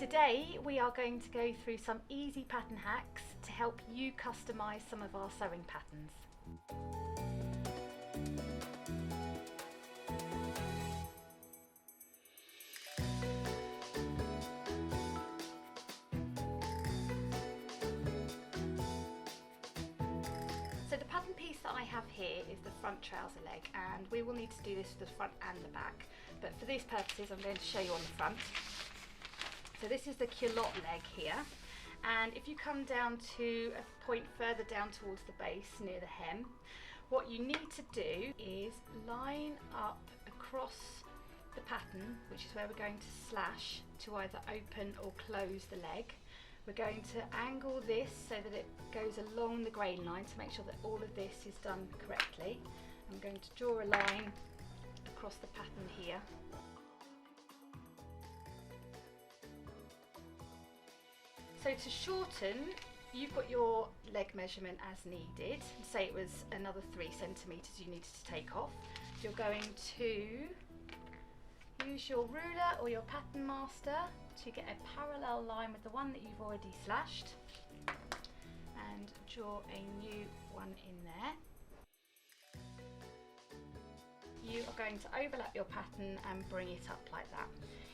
Today we are going to go through some easy pattern hacks to help you customise some of our sewing patterns. So the pattern piece that I have here is the front trouser leg, and we will need to do this for the front and the back, but for these purposes I'm going to show you on the front. So this is the culotte leg here, and if you come down to a point further down towards the base near the hem, what you need to do is line up across the pattern, which is where we're going to slash to either open or close the leg. We're going to angle this so that it goes along the grain line to make sure that all of this is done correctly. I'm going to draw a line across the pattern here. So to shorten, you've got your leg measurement as needed. Say it was another 3 centimetres you needed to take off. You're going to use your ruler or your pattern master to get a parallel line with the one that you've already slashed and draw a new one in there. You are going to overlap your pattern and bring it up like that.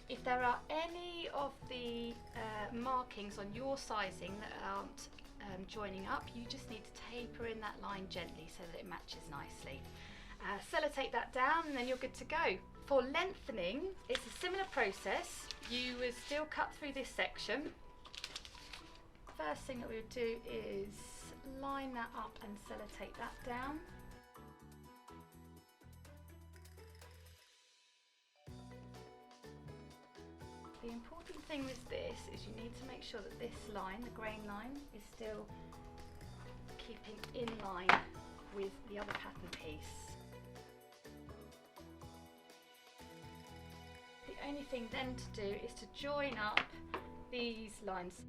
If there are any of the markings on your sizing that aren't joining up, you just need to taper in that line gently so that it matches nicely. Sellotape that down and then you're good to go. For lengthening, it's a similar process. You would still cut through this section. First thing that we would do is line that up and sellotape that down. The important thing with this is you need to make sure that this line, the grain line, is still keeping in line with the other pattern piece. The only thing then to do is to join up these lines.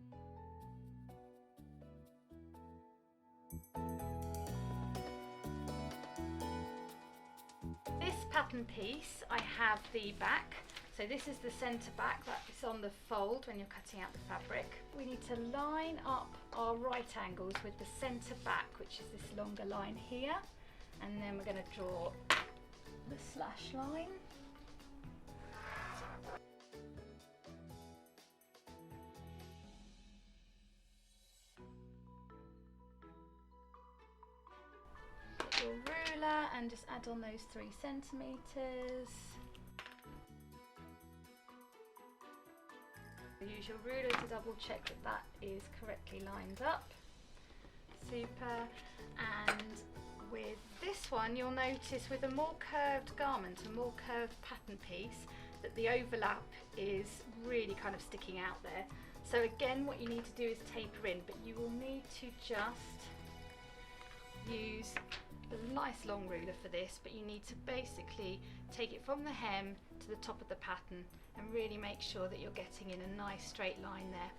This pattern piece, I have the back. So this is the centre back that is on the fold when you're cutting out the fabric. We need to line up our right angles with the centre back, which is this longer line here. And then we're going to draw the slash line. Get your ruler and just add on those 3 centimetres. Use your ruler to double check that that is correctly lined up. Super. And with this one, you'll notice with a more curved garment, a more curved pattern piece, that the overlap is really kind of sticking out there. So again, what you need to do is taper in, but you will need to just use a nice long ruler for this, but you need to basically take it from the hem to the top of the pattern and really make sure that you're getting in a nice straight line there.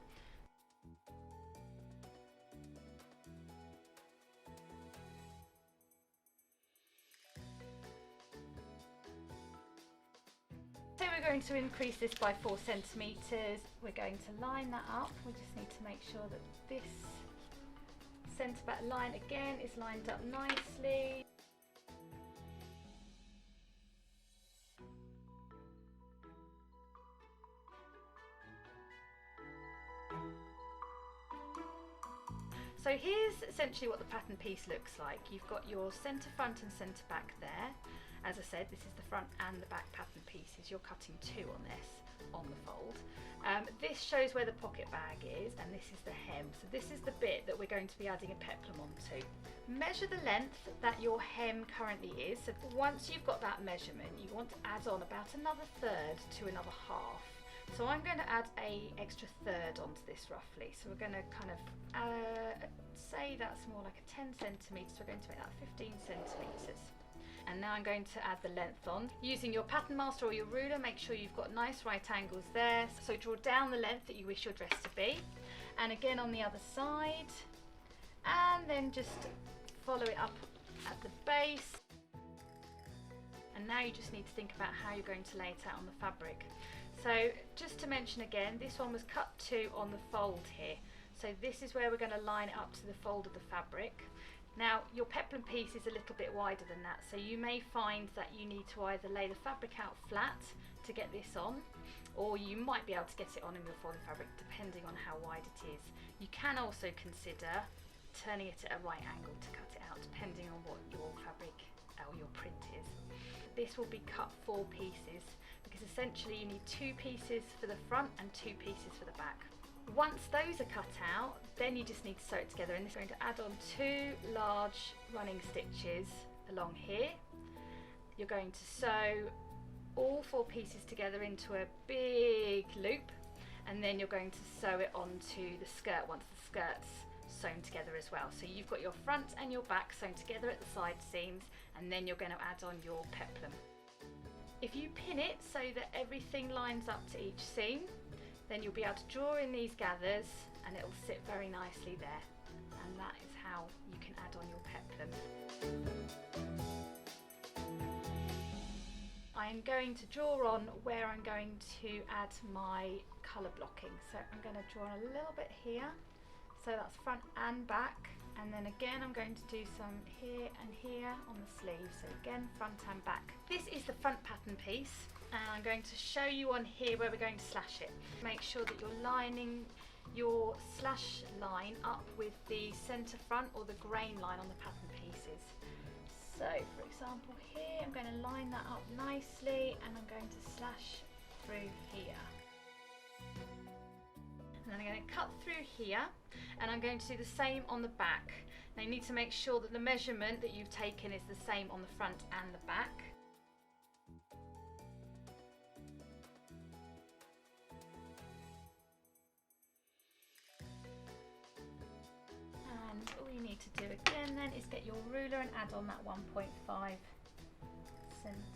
So we're going to increase this by 4 centimetres. We're going to line that up. We just need to make sure that this centre back line again is lined up nicely. So here's essentially what the pattern piece looks like. You've got your centre front and centre back there. As I said, this is the front and the back pattern pieces. You're cutting 2 on this, on the fold. This shows where the pocket bag is, and this is the hem. So this is the bit that we're going to be adding a peplum onto. Measure the length that your hem currently is. So once you've got that measurement, you want to add on about another third to another half. So I'm going to add an extra third onto this roughly. So we're going to kind of say that's more like a 10 centimetres. We're going to make that 15 centimetres. And now I'm going to add the length on. Using your pattern master or your ruler, make sure you've got nice right angles there. So draw down the length that you wish your dress to be. And again on the other side. And then just follow it up at the base. and now you just need to think about how you're going to lay it out on the fabric. So just to mention again, this one was cut 2 on the fold here. So this is where we're going to line it up to the fold of the fabric. Now your peplum piece is a little bit wider than that, so you may find that you need to either lay the fabric out flat to get this on, or you might be able to get it on in your folded fabric depending on how wide it is. You can also consider turning it at a right angle to cut it out depending on what your fabric or your print is. This will be cut 4 pieces because essentially you need 2 pieces for the front and 2 pieces for the back. Once those are cut out, then you just need to sew it together, and this is going to add on 2 large running stitches along here. You're going to sew all 4 pieces together into a big loop, and then you're going to sew it onto the skirt once the skirt's sewn together as well. So you've got your front and your back sewn together at the side seams, and then you're going to add on your peplum. If you pin it so that everything lines up to each seam, then you'll be able to draw in these gathers and it'll sit very nicely there, and that is how you can add on your peplum. I'm going to draw on where I'm going to add my colour blocking. So I'm going to draw on a little bit here, so that's front and back, and then again I'm going to do some here and here on the sleeve, so again front and back. This is the front pattern piece, and I'm going to show you on here where we're going to slash it. Make sure that you're lining your slash line up with the centre front or the grain line on the pattern pieces. So for example here, I'm going to line that up nicely and I'm going to slash through here. And then I'm going to cut through here, and I'm going to do the same on the back. Now you need to make sure that the measurement that you've taken is the same on the front and the back. And all you need to do again then is get your ruler and add on that 1.5 centimetres.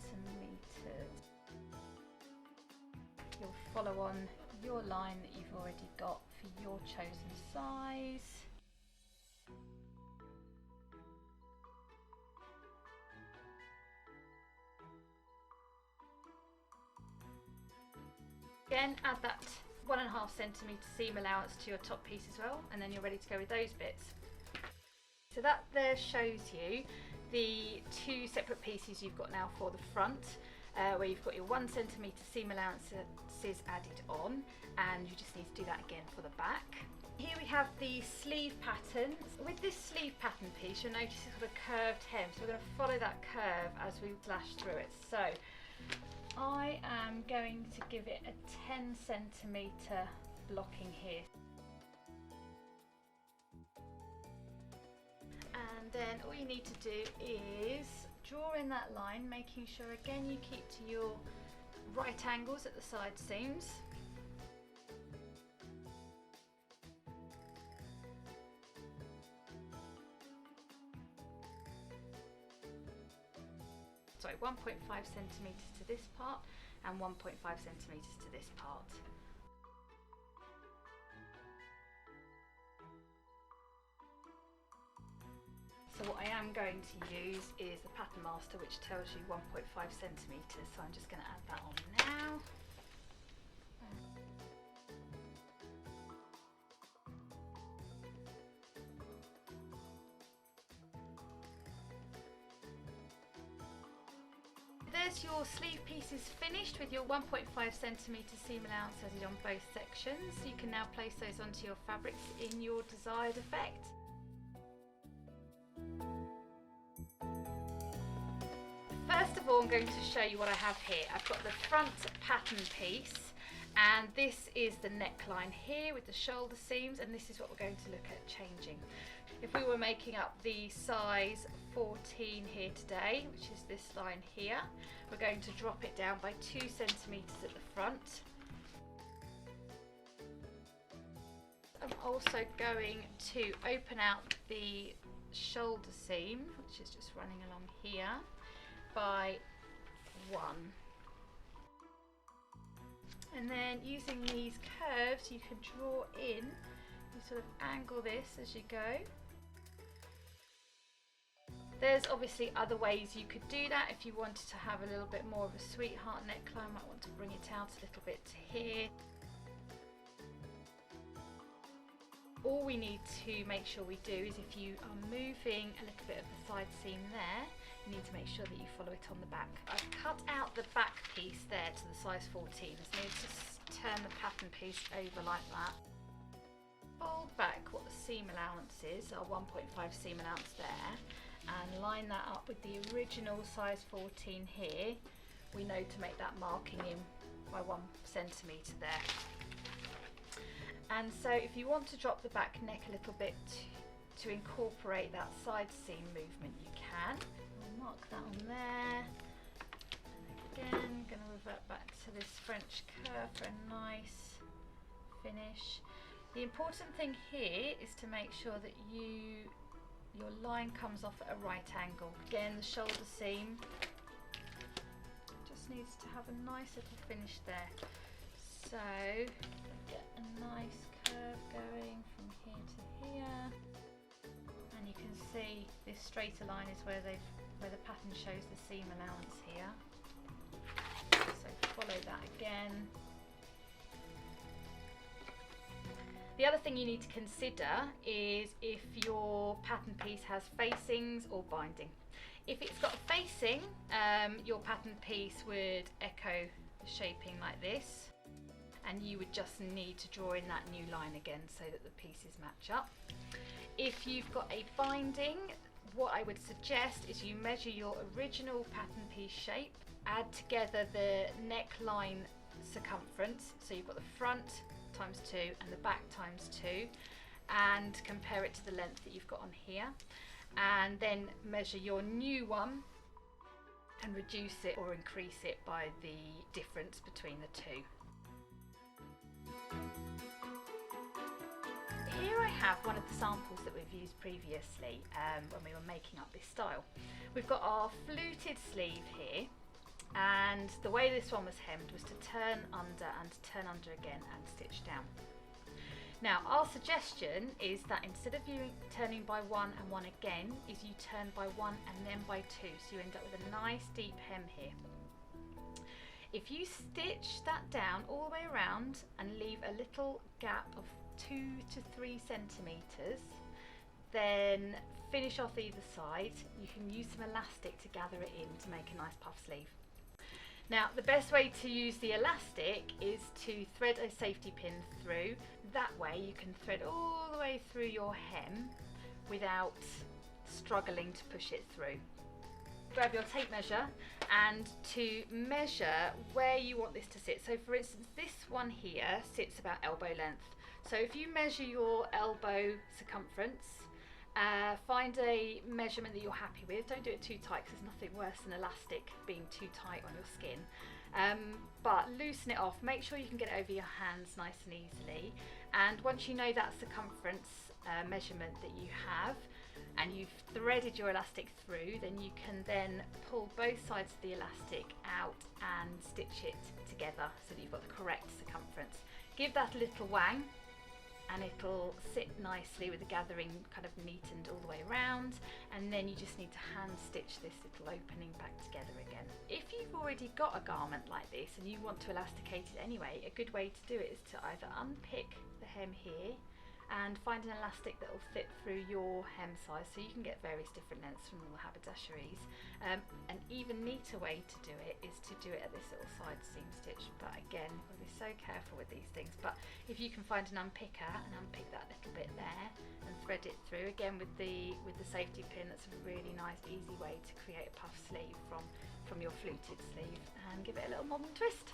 You'll follow on your line that you've already got for your chosen size. Again, add that 1.5 centimetre seam allowance to your top piece as well, and then you're ready to go with those bits. So that there shows you the 2 separate pieces you've got now for the front, where you've got your 1 centimetre seam allowances added on, and you just need to do that again for the back. Here we have the sleeve pattern. With this sleeve pattern piece, you'll notice it's got a curved hem, so we're going to follow that curve as we slash through it. So I am going to give it a 10 centimetre blocking here. And then all you need to do is draw in that line, making sure again you keep to your right angles at the side seams. Sorry, 1.5 centimetres to this part and 1.5 centimetres to this part. So what I am going to use is the Pattern Master, which tells you 1.5 centimetres, so I'm just going to add that on now. There's your sleeve pieces finished with your 1.5 centimetre seam allowance added on both sections. You can now place those onto your fabrics in your desired effect. First of all, I'm going to show you what I have here. I've got the front pattern piece, and this is the neckline here with the shoulder seams, and this is what we're going to look at changing. If we were making up the size 14 here today, which is this line here, we're going to drop it down by 2 centimetres at the front. I'm also going to open out the shoulder seam, which is just running along here, by 1. And then using these curves you can draw in, you sort of angle this as you go. There's obviously other ways you could do that. If you wanted to have a little bit more of a sweetheart neckline, might want to bring it out a little bit to here. All we need to make sure we do is if you are moving a little bit of the side seam there, you need to make sure that you follow it on the back. I've cut out the back piece there to the size 14. Just need to turn the pattern piece over like that. Fold back what the seam allowance is, our 1.5 seam allowance there, and line that up with the original size 14 here. We know to make that marking in by 1 centimetre there. And so if you want to drop the back neck a little bit to incorporate that side seam movement, you can. I'll mark that on there. And again, I'm going to revert back to this French curve for a nice finish. The important thing here is to make sure that your line comes off at a right angle. Again, the shoulder seam just needs to have a nice little finish there. So get a nice curve going from here to here, and you can see this straighter line is where the pattern shows the seam allowance here. So follow that again. The other thing you need to consider is if your pattern piece has facings or binding. If it's got a facing, your pattern piece would echo the shaping like this, and you would just need to draw in that new line again so that the pieces match up. If you've got a binding, what I would suggest is you measure your original pattern piece shape, add together the neckline circumference, so you've got the front times 2 and the back times 2, and compare it to the length that you've got on here, and then measure your new one and reduce it or increase it by the difference between the two. Here I have one of the samples that we've used previously when we were making up this style. We've got our fluted sleeve here, and the way this one was hemmed was to turn under and turn under again and stitch down. Now our suggestion is that instead of you turning by 1 and 1 again, is you turn by 1 and then by 2, so you end up with a nice deep hem here. If you stitch that down all the way around and leave a little gap of 2 to 3 centimetres, then finish off either side. You can use some elastic to gather it in to make a nice puff sleeve. Now the best way to use the elastic is to thread a safety pin through. That way you can thread all the way through your hem without struggling to push it through. Grab your tape measure and to measure where you want this to sit. So for instance, this one here sits about elbow length. So if you measure your elbow circumference, find a measurement that you're happy with. Don't do it too tight because there's nothing worse than elastic being too tight on your skin. But loosen it off, make sure you can get it over your hands nice and easily. And once you know that circumference measurement that you have, and you've threaded your elastic through, then you can then pull both sides of the elastic out and stitch it together so that you've got the correct circumference. Give that a little wang and it'll sit nicely with the gathering kind of neatened all the way around, and then you just need to hand stitch this little opening back together again. If you've already got a garment like this and you want to elasticate it anyway, a good way to do it is to either unpick the hem here and find an elastic that will fit through your hem size, so you can get various different lengths from all the haberdasheries. An even neater way to do it is to do it at this little side seam stitch, but again, we'll be so careful with these things. But if you can find an unpicker and unpick that little bit there and thread it through, again with the safety pin, that's a really nice easy way to create a puff sleeve from your fluted sleeve and give it a little modern twist.